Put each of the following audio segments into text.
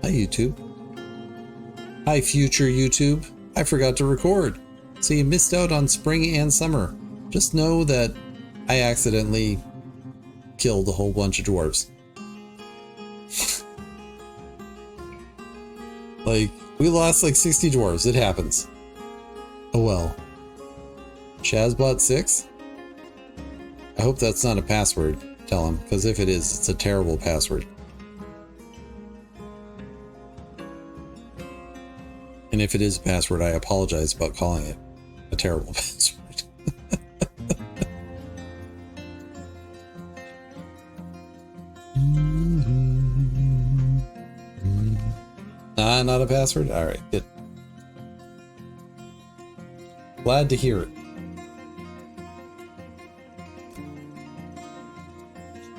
Hi, YouTube. Hi, future YouTube. I forgot to record, so you missed out on spring and summer. Just know that I accidentally killed a whole bunch of dwarves. Like, we lost like 60 dwarves. It happens. Oh well. Shazbot6? I hope that's not a password. Tell him, because if it is, it's a terrible password. And if it is a password, I apologize about calling it a terrible password. Not a password? Alright, good. Glad to hear it.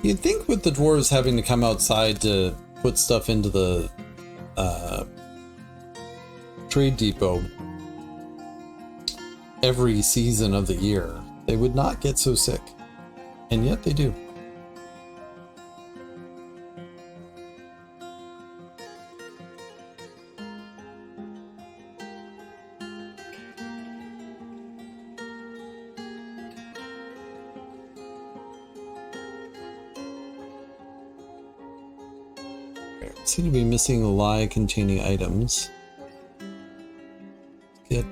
You'd think with the dwarves having to come outside to put stuff into the trade depot every season of the year, they would not get so sick. And yet they do. Seem to be missing a lie containing items. Get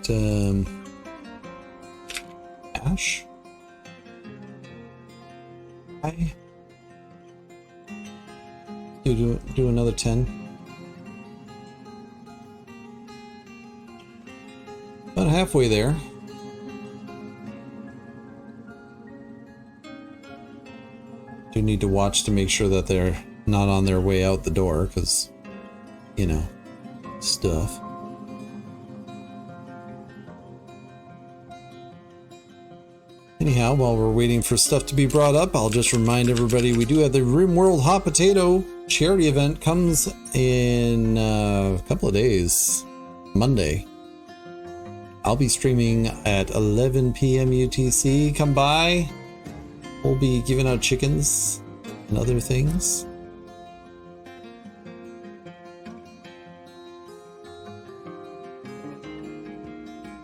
ash. I do another 10. About halfway there. Do need to watch to make sure that they're not on their way out the door, because, you know, stuff. Anyhow, while we're waiting for stuff to be brought up, I'll just remind everybody we do have the RimWorld Hot Potato charity event. Comes in a couple of days, Monday. I'll be streaming at 11 p.m. UTC. Come by. We'll be giving out chickens and other things.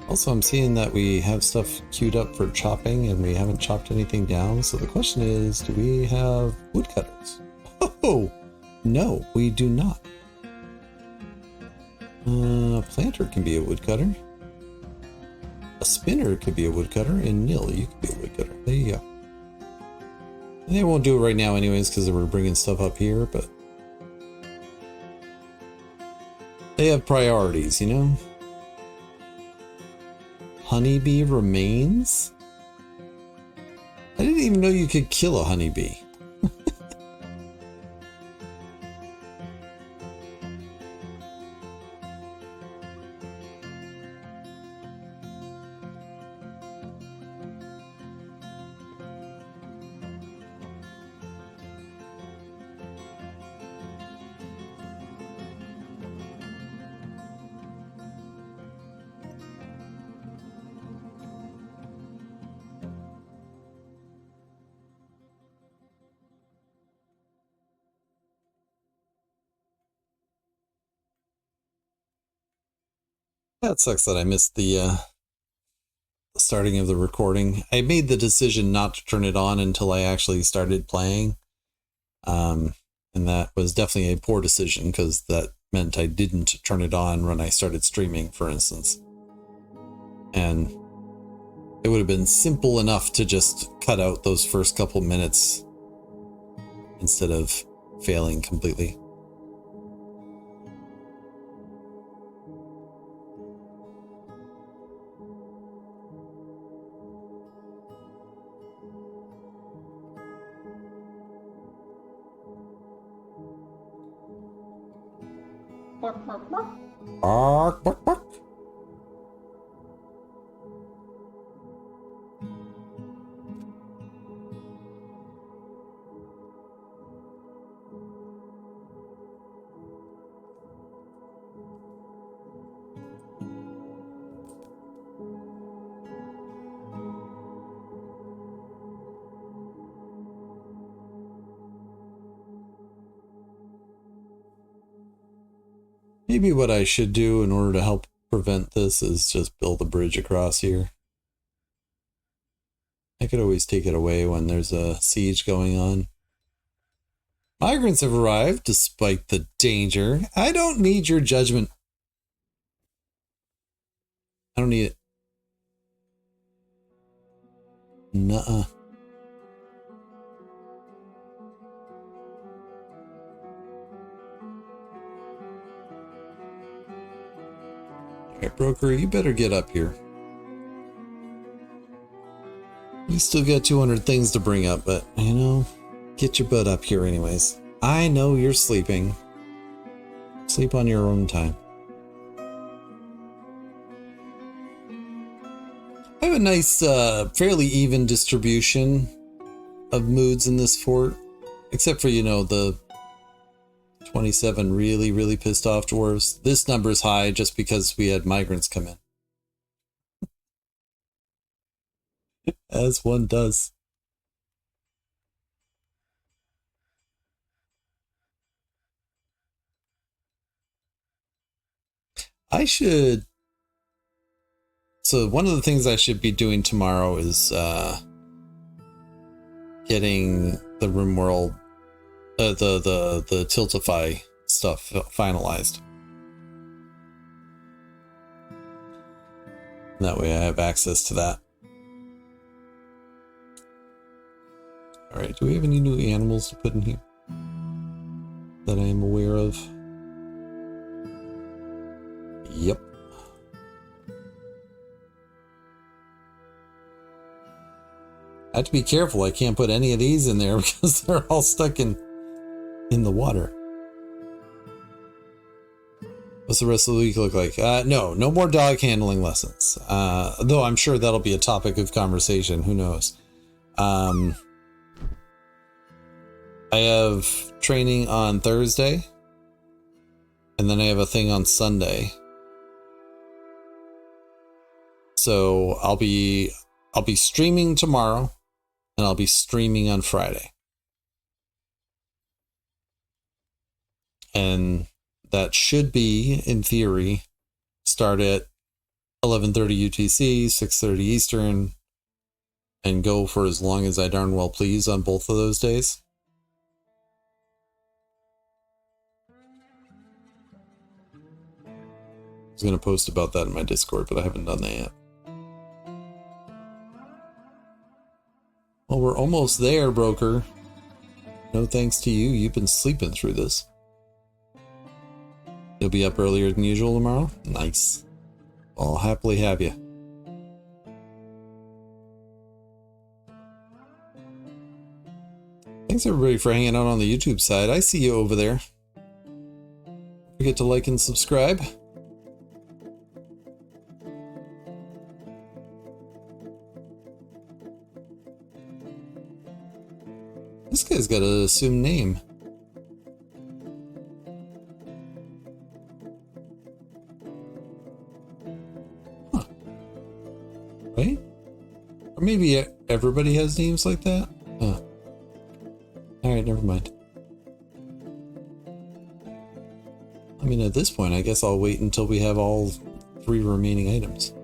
Also, I'm seeing that we have stuff queued up for chopping and we haven't chopped anything down. So the question is, do we have woodcutters? Oh, no, we do not. A planter can be a woodcutter. A spinner could be a woodcutter, and Nil, you could be a woodcutter. There you go. And they won't do it right now anyways because we're bringing stuff up here, but they have priorities, you know? Honeybee remains? I didn't even know you could kill a honeybee. That sucks that I missed the starting of the recording. I made the decision not to turn it on until I actually started playing. And that was definitely a poor decision because that meant I didn't turn it on when I started streaming, for instance. And it would have been simple enough to just cut out those first couple minutes instead of failing completely. Bark, bark, bark. Bark, bark, bark. Maybe what I should do in order to help prevent this is just build a bridge across here. I could always take it away when there's a siege going on. Migrants have arrived despite the danger. I don't need your judgment. I don't need it. Nuh-uh. Alright, broker, you better get up here. You still got 200 things to bring up, but, you know, get your butt up here anyways. I know you're sleeping. Sleep on your own time. I have a nice, fairly even distribution of moods in this fort. Except for, you know, the 27 really, really pissed off dwarves. This number is high just because we had migrants come in. As one does. I should... So one of the things I should be doing tomorrow is getting the RimWorld, the Tiltify stuff finalized. And that way I have access to that. Alright, do we have any new animals to put in here that I am aware of? Yep. I have to be careful. I can't put any of these in there because they're all stuck in the water. What's the rest of the week look like? No more dog handling lessons. Though I'm sure that'll be a topic of conversation. Who knows? I have training on Thursday, and then I have a thing on Sunday. So I'll be streaming tomorrow, and I'll be streaming on Friday. And that should be, in theory, start at 11:30 UTC, 6:30 Eastern, and go for as long as I darn well please on both of those days. I was going to post about that in my Discord, but I haven't done that yet. Well, we're almost there, broker. No thanks to you. You've been sleeping through this. You'll be up earlier than usual tomorrow? Nice. I'll happily have you. Thanks everybody for hanging out on the YouTube side. I see you over there. Don't forget to like and subscribe. This guy's got an assumed name. Huh. Right? Or maybe everybody has names like that? Huh. Alright, never mind. I mean, at this point, I guess I'll wait until we have all 3 remaining items.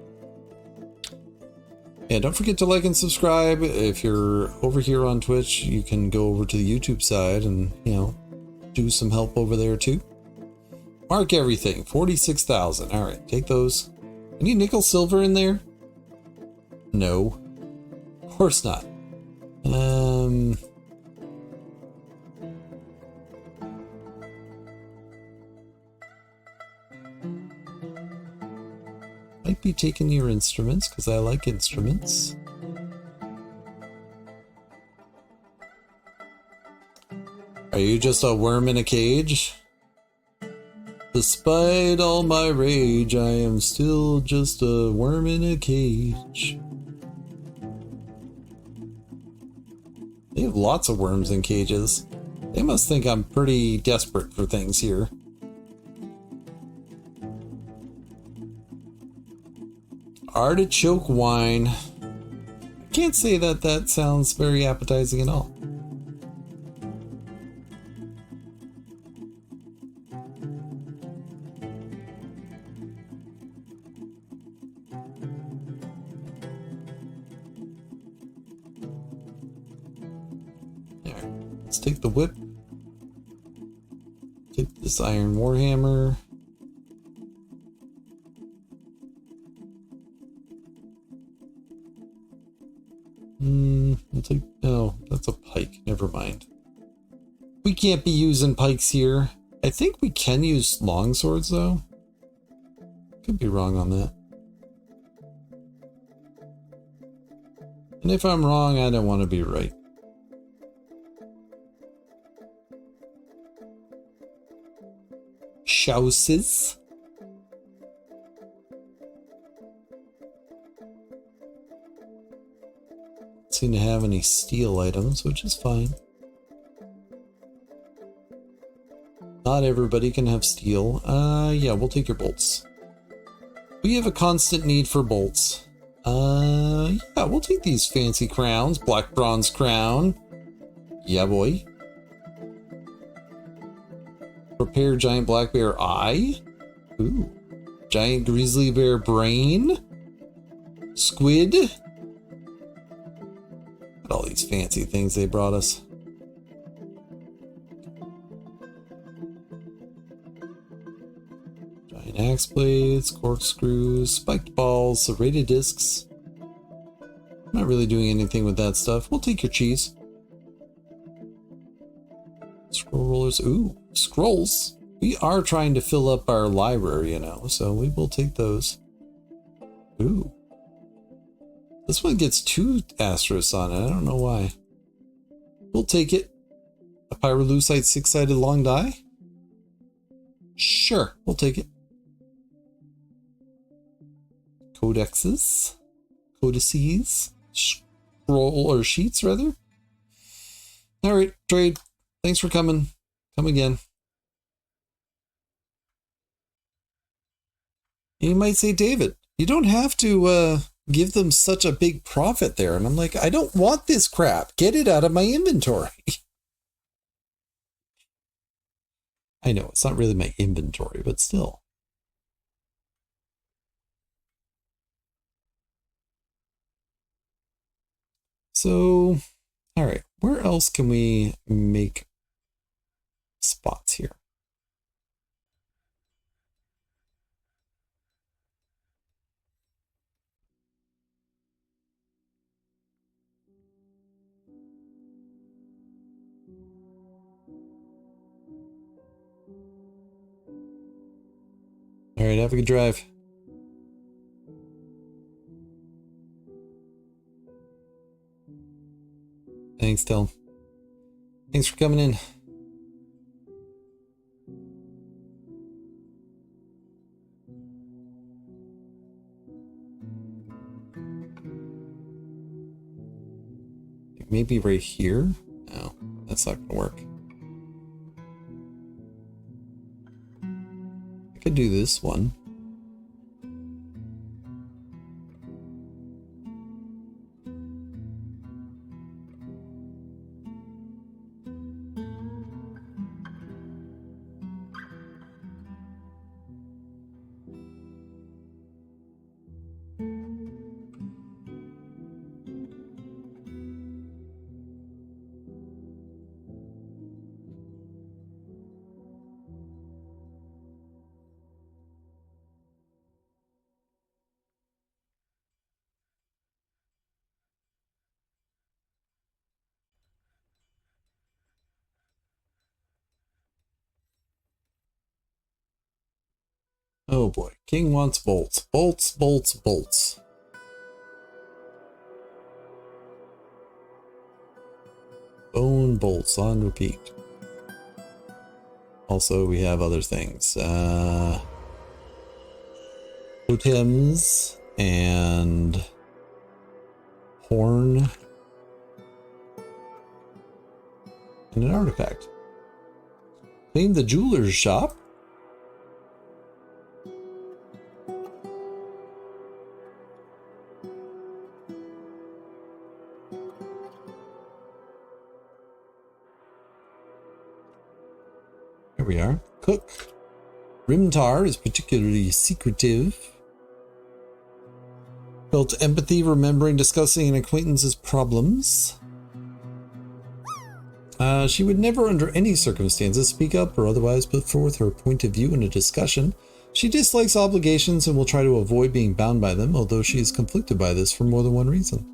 Yeah, don't forget to like and subscribe. If you're over here on Twitch, you can go over to the YouTube side and, you know, do some help over there too. Mark everything. 46,000. All right, take those. Any nickel silver in there? No. Of course not. Might be taking your instruments because I like instruments. Are you just a worm in a cage? Despite all my rage, I am still just a worm in a cage. They have lots of worms in cages. They must think I'm pretty desperate for things here. Artichoke wine. I can't say that that sounds very appetizing at all. Let's take the whip. Take this iron warhammer. I'll take, oh, that's a pike. Never mind. We can't be using pikes here. I think we can use long swords though. Could be wrong on that. And if I'm wrong, I don't want to be right. Chouses. Don't seem to have any steel items, which is fine. Not everybody can have steel. Yeah, we'll take your bolts. We have a constant need for bolts. Yeah, we'll take these fancy crowns. Black bronze crown. Yeah, boy. Prepare giant black bear eye. Ooh. Giant grizzly bear brain. Squid. Look at all these fancy things they brought us. Giant axe blades, corkscrews, spiked balls, serrated discs. I'm not really doing anything with that stuff. We'll take your cheese. Scroll rollers. Ooh, scrolls. We are trying to fill up our library, you know, so we will take those. Ooh. This one gets 2 asterisks on it. I don't know why. We'll take it. A pyrolusite 6-sided long die? Sure, we'll take it. Codexes. Codices. Scroll or sheets, rather. Alright, trade. Thanks for coming. Come again. You might say, David, you don't have to give them such a big profit there. And I'm like, I don't want this crap. Get it out of my inventory. I know, it's not really my inventory, but still. So, all right, where else can we make spots here? All right, have a good drive. Thanks, Dylan. Thanks for coming in. Maybe right here? No, that's not gonna work. I could do this one. Oh boy, King wants bolts. Bolts, bolts, bolts. Bone bolts on repeat. Also, we have other things. Totems and horn and an artifact. Claim the jeweler's shop. Here we are. Cook. Rimtar is particularly secretive. Felt empathy remembering discussing an acquaintance's problems. She would never under any circumstances speak up or otherwise put forth her point of view in a discussion. She dislikes obligations and will try to avoid being bound by them, although she is conflicted by this for more than one reason.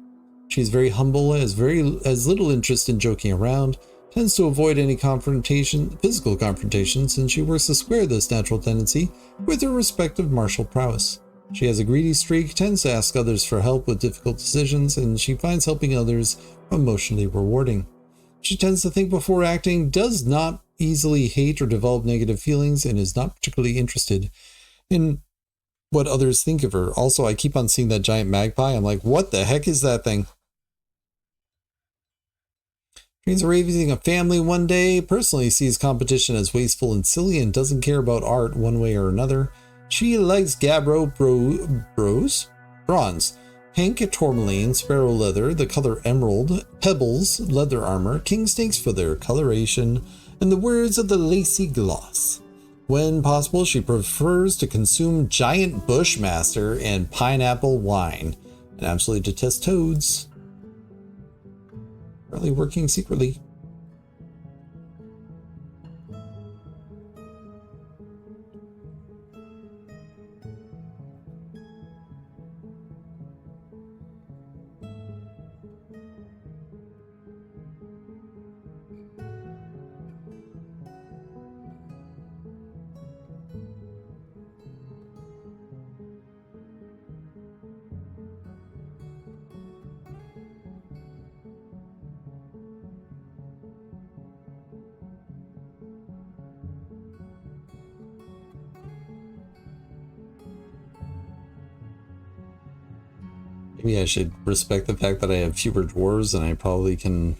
She is very humble, has little interest in joking around, tends to avoid any physical confrontations, and she works to square this natural tendency with her respective martial prowess. She has a greedy streak, tends to ask others for help with difficult decisions, and she finds helping others emotionally rewarding. She tends to think before acting, does not easily hate or develop negative feelings, and is not particularly interested in what others think of her. Also, I keep on seeing that giant magpie. I'm like, what the heck is that thing? Dreams of raising a family one day. Personally sees competition as wasteful and silly and doesn't care about art one way or another. She likes Gabbro bronze, pink tourmaline, sparrow leather, the color emerald, pebbles, leather armor, king snakes feather, coloration, and the words of the lacy gloss. When possible, she prefers to consume giant bushmaster and pineapple wine, and absolutely detests toads. Currently working secretly. Maybe I should respect the fact that I have fewer dwarves and I probably can...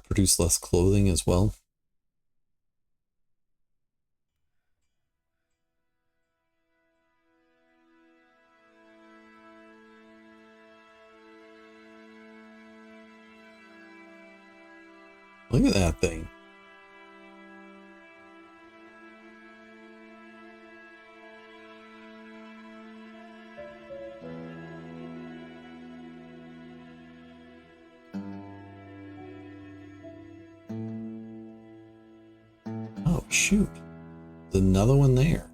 produce less clothing as well. Look at that thing. Oh, shoot. There's another one there.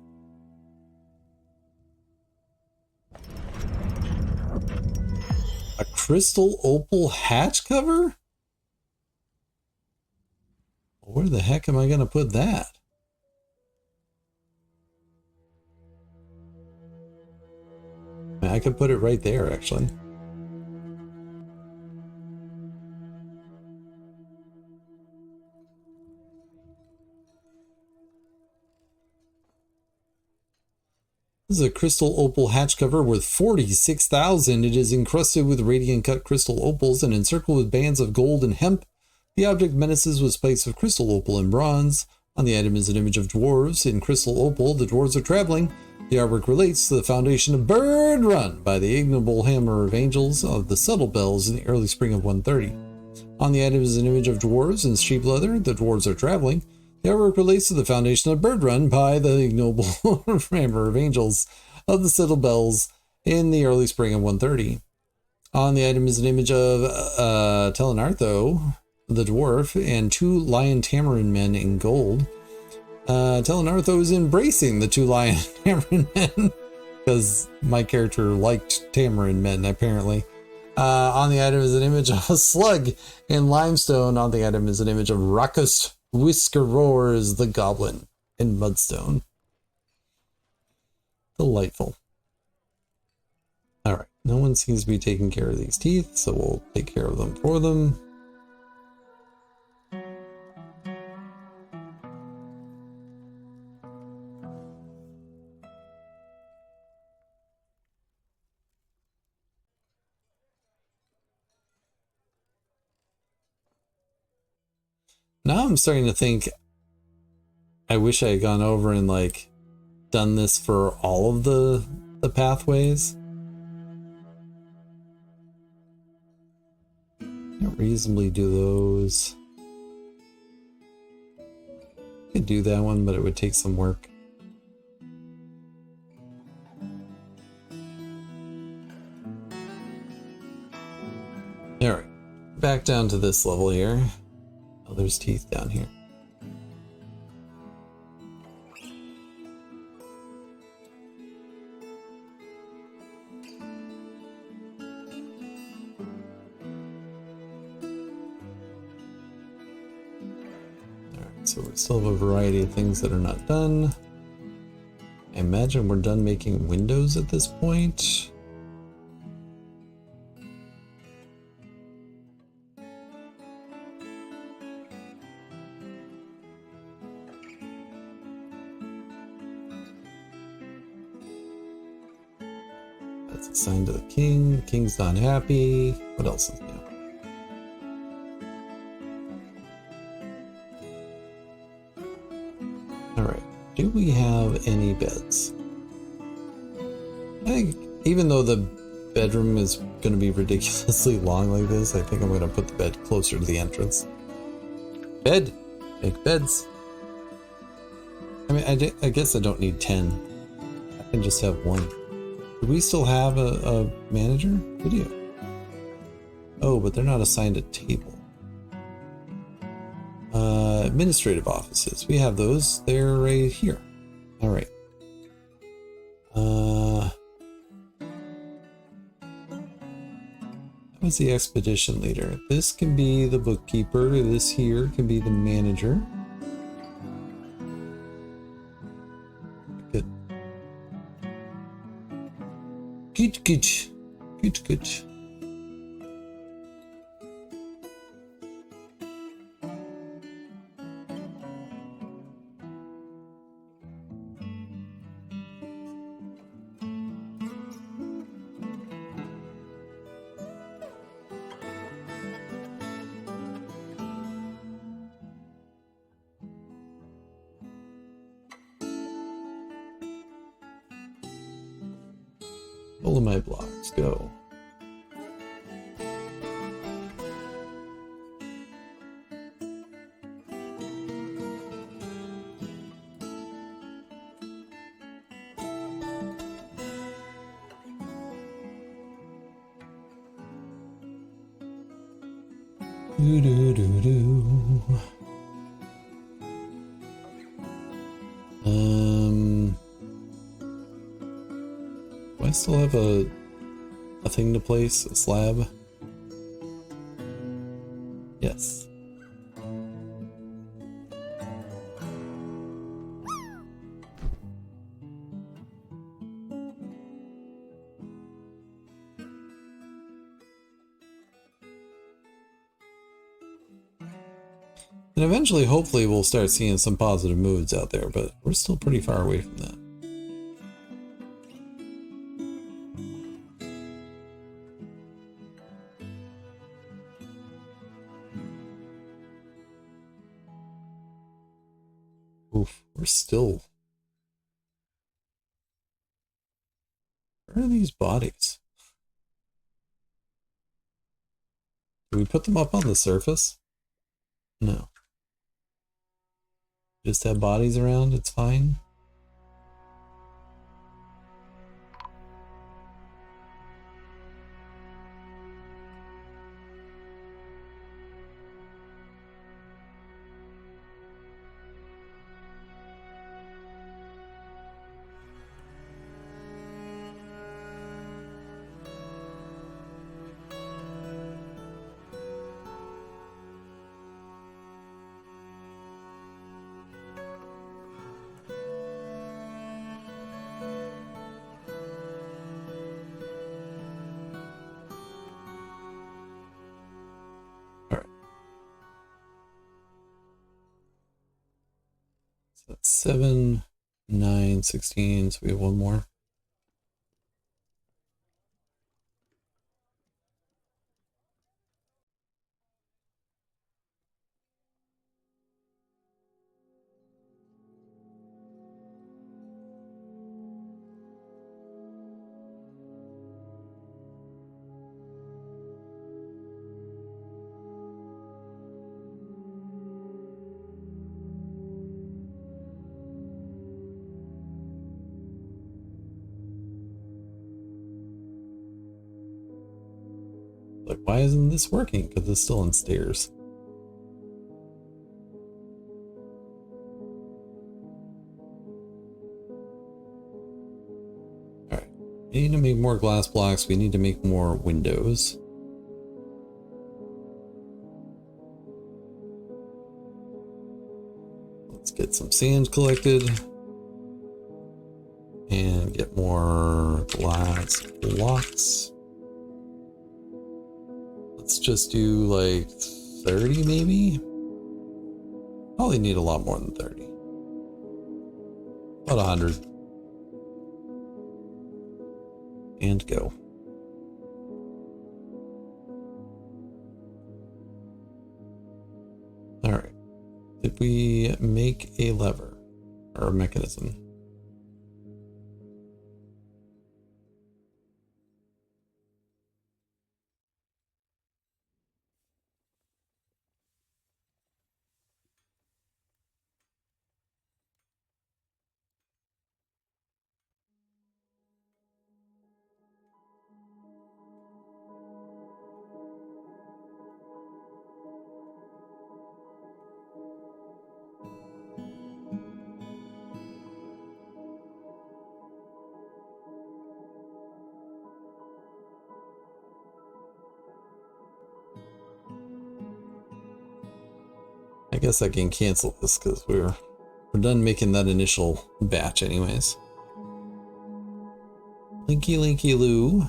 A crystal opal hatch cover? Where the heck am I going to put that? I could put it right there, actually. This is a crystal opal hatch cover worth 46,000. It is encrusted with radiant cut crystal opals and encircled with bands of gold and hemp. The object menaces with spikes of crystal opal and bronze. On the item is an image of dwarves. In crystal opal, the dwarves are traveling. The artwork relates to the foundation of BirdRun by the ignoble hammer of angels of the subtle bells in the early spring of 130. On the item is an image of dwarves in sheep leather. The dwarves are traveling. The artwork relates to the foundation of BirdRun by the ignoble hammer of angels of the subtle bells in the early spring of 130. On the item is an image of Telenartho, the dwarf, and two lion tamarin men in gold. Telenartho is embracing the two lion tamarin men because my character liked tamarin men, apparently. On the item is an image of a slug in limestone. On the item is an image of Rackus Whiskerroars, the goblin, in mudstone. Delightful. Alright, no one seems to be taking care of these teeth, so we'll take care of them for them. Now I'm starting to think I wish I had gone over and like done this for all of the pathways. Can't reasonably do those. could do that one, but it would take some work. Alright, back down to this level here. Oh, there's teeth down here. Alright, so we still have a variety of things that are not done. I imagine we're done making windows at this point. That's assigned to the king. The king's not happy. What else is new? Alright, do we have any beds? I think even though the bedroom is going to be ridiculously long like this, I think I'm going to put the bed closer to the entrance. Bed! Make beds! I mean, I guess I don't need 10. I can just have one. Do we still have a manager? We do. Oh, but they're not assigned a table. Administrative offices. We have those. They're right here. All right. That was the expedition leader. This can be the bookkeeper. This here can be the manager. Good. Good, good. Good, good. All of my blocks go. Do do do do. Do I still have a thing to place? A slab? Yes. And eventually, hopefully, we'll start seeing some positive moods out there, but we're still pretty far away from that. Oof, we're still... Where are these bodies? Do we put them up on the surface? No. Just have bodies around, it's fine. So that's 7, 9, 16, so we have one more. Like, why isn't this working? Because it's still on stairs. Alright. We need to make more glass blocks. We need to make more windows. Let's get some sand collected. And get more glass blocks. Let's just do like 30 maybe? Probably need a lot more than 30. About 100. And go. Alright. Did we make a lever? Or a mechanism? I guess I can cancel this because we're done making that initial batch anyways. Linky linky loo.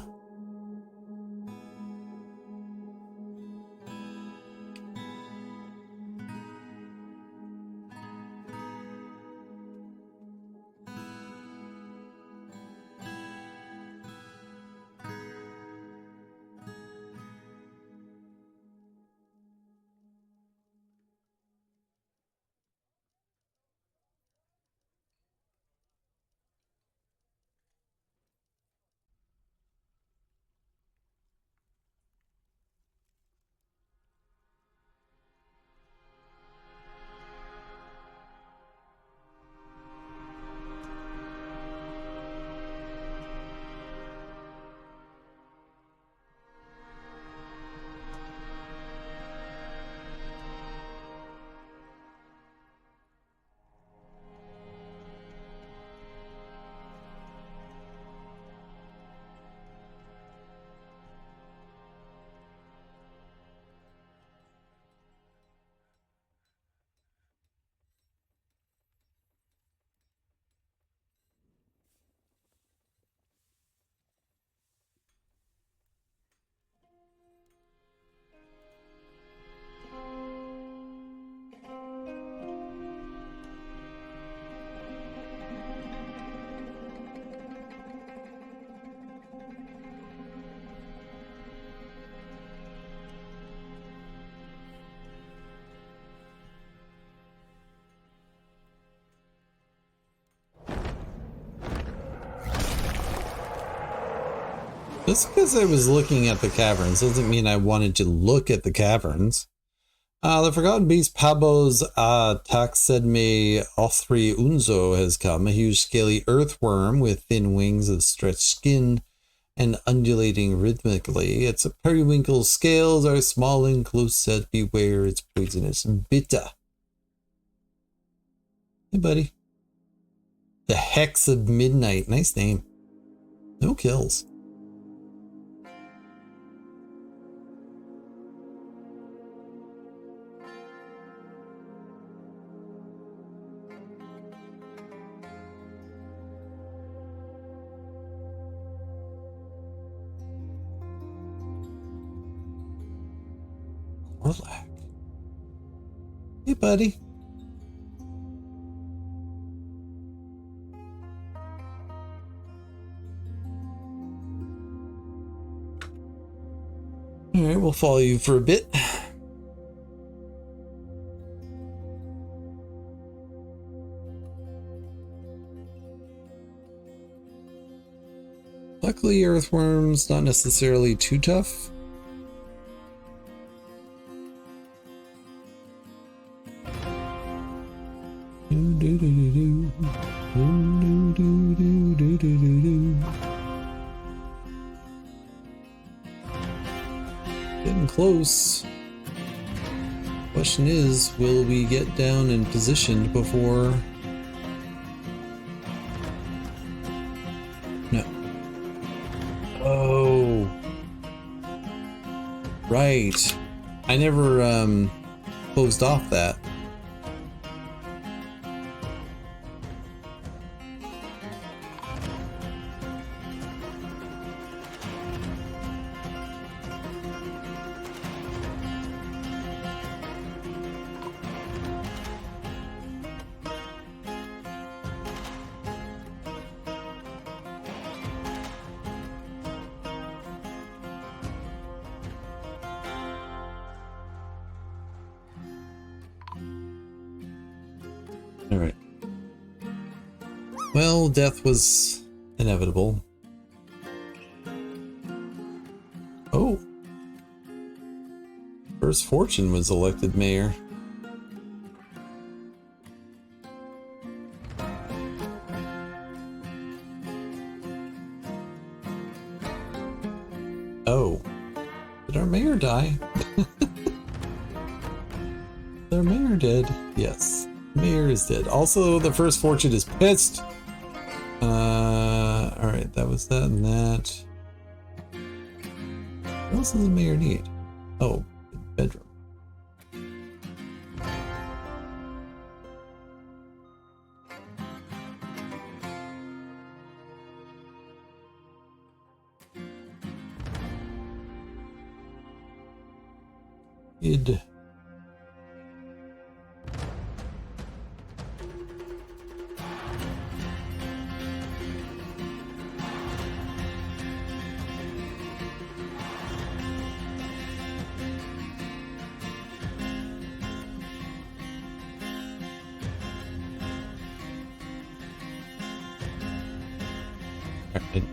Just because I was looking at the caverns doesn't mean I wanted to look at the caverns. The Forgotten Beast Pabos Taxedme Othri Unzo has come, a huge scaly earthworm with thin wings of stretched skin and undulating rhythmically. Its periwinkle scales are small and close set. Beware its poisonous bitter. Hey, buddy. The Hex of Midnight. Nice name. No kills. Relax. Hey, buddy. All right, we'll follow you for a bit. Luckily, earthworms not necessarily too tough. Getting close. Question is, will we get down and positioned before... No. Oh. Right. I never closed off that. Alright. Well, death was inevitable. Oh. First Fortune was elected mayor. Oh. Did our mayor die? Our mayor dead? Yes. Mayor is dead. Also, the First Fortune is pissed. Alright, that was that and that. What else does the mayor need? Oh, bedroom. Id.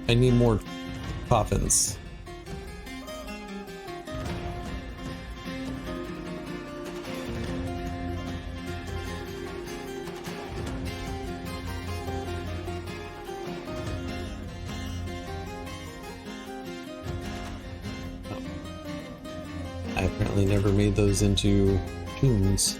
I need more coffins. I apparently never made those into tombs.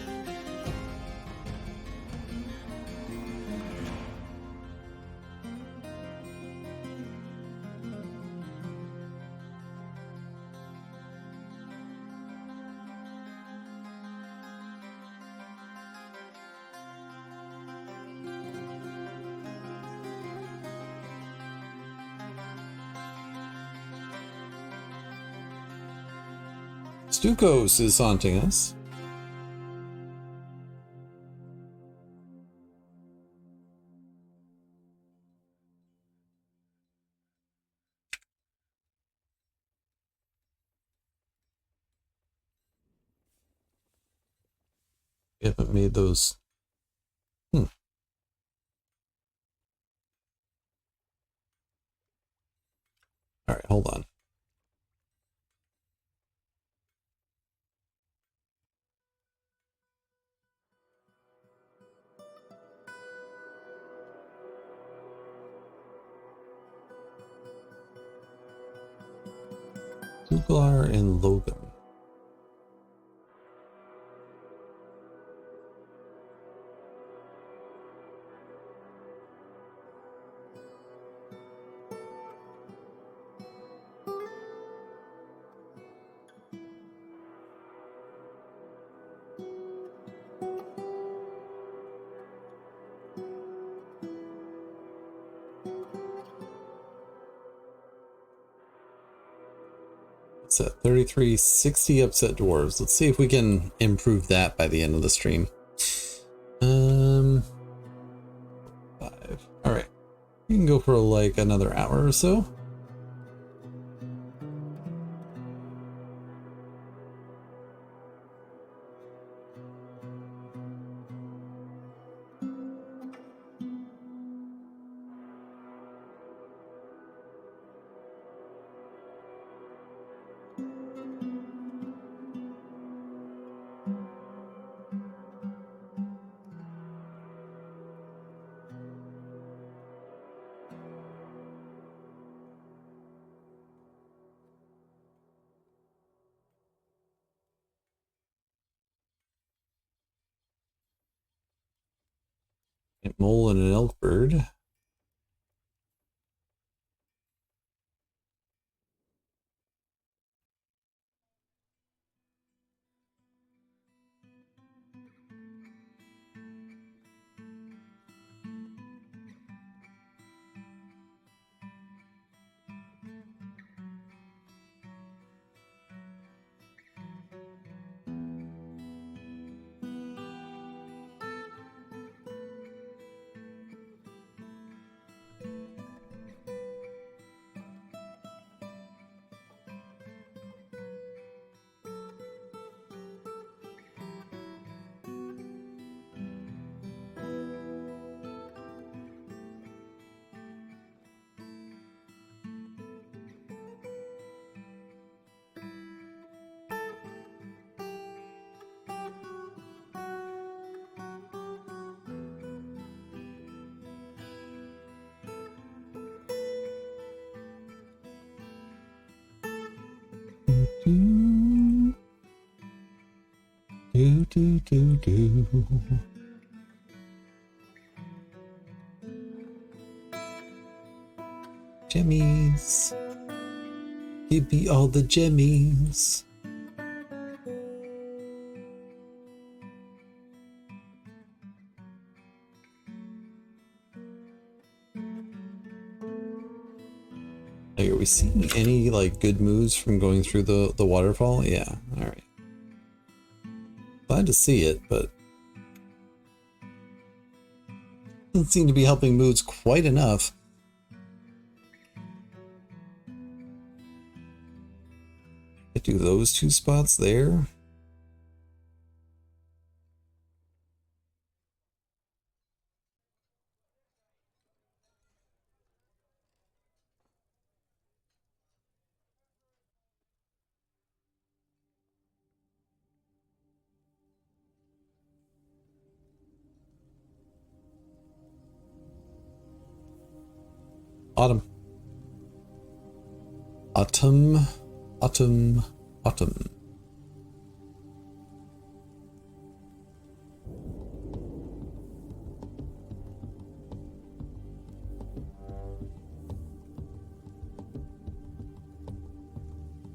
Stukos is haunting us. We haven't made those. All right, hold on. Douglar and Logan. It's at 3360 upset dwarves. Let's see if we can improve that by the end of the stream. 5. All right, we can go for like another hour or so. A mole and an elk bird. Do. Jemmies. Give me all the jemmies. Like, are we seeing any like good moves from going through the waterfall? Yeah, alright. Glad to see it, but doesn't seem to be helping moods quite enough. I do those two spots there. Autumn. Autumn. Autumn. Autumn.